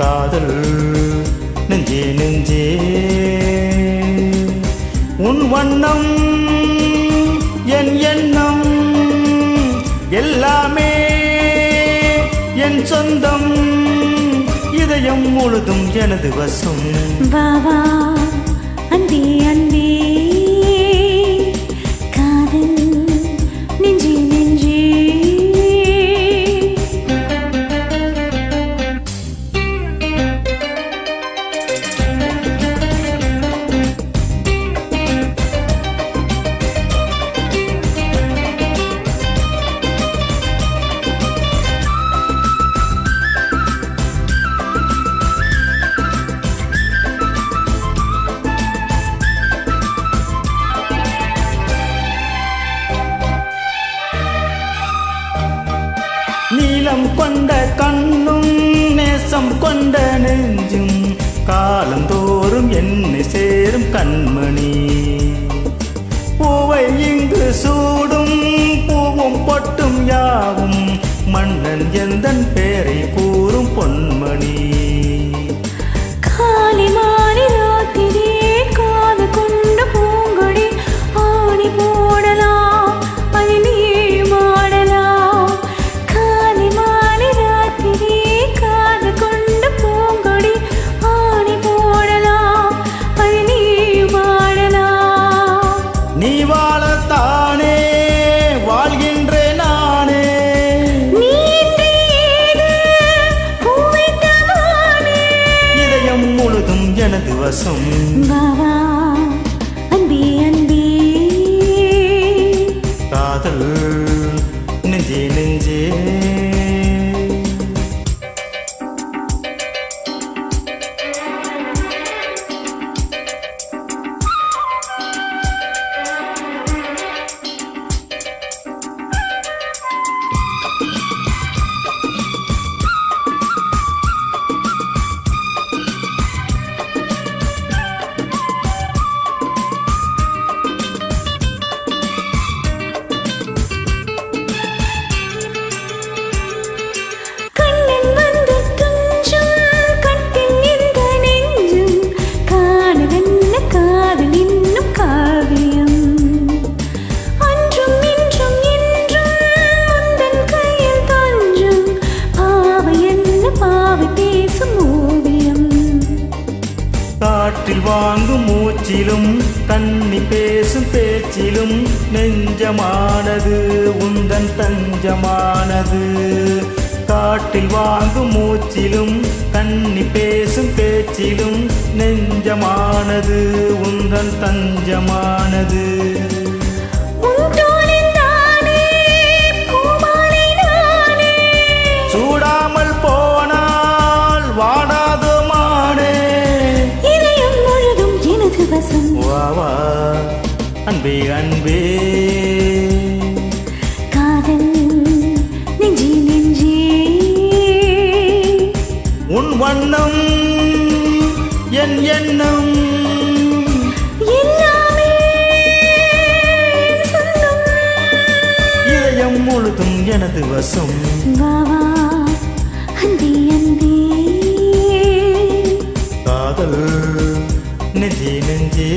காதல் நெஞ்சே நெஞ்சே உன் வண்ணம் என் எண்ணம் எல்லாமே என் சொந்தம் இதயம் முழுதும் எனது வசம் வா வா அன்பே அன்பே காதல் நெஞ்சே நெஞ்சே நீலம் கொண்ட கண்ணும் நேசம் கொண்ட நெஞ்சும் காலந்தோறும் என்னை சேரும் கண்மணி பூவை இங்கு சூடும் பூவும் பொட்டும் யாவும் மன்னன் எந்தன் பேரை கூறும் பொன்மணி காலி மாறி ராத்திரி காது கொண்ட பூங்கொடி ஆணி போடலாம் அது நீ மாடலாம் காலி மாறி ராத்திரி காது கொண்ட பூங்கொடி ஆணி போடலாம் அது நீ மாடலாம் நீ வாழத்தானே வாழ்கின்ற நானே நீ இதயம் முழுதும் எனது வசம் வா வா அன்பே அன்பே காதல் நெஞ்சே நெஞ்சே காற்றில் வாங்கும் மூச்சிலும் கண்ணி பேசும் பேச்சிலும் நெஞ்சமானது உந்தன் தஞ்சமானது காற்றில் வாங்கும் மூச்சிலும் கண்ணி பேசும் பேச்சிலும் நெஞ்சமானது உந்தன் தஞ்சமானது சூடாமல் போனால் வாடாத வா வா அன்பே அன்பே காதல் நெஞ்சே நெஞ்சே உன் வண்ணம் என் எண்ணம் எல்லாமே சொந்தம் இதயம் முழுதும் எனது வசம் வா வா அன்பே அன்பே காதல் நெஞ்சே நெஞ்சே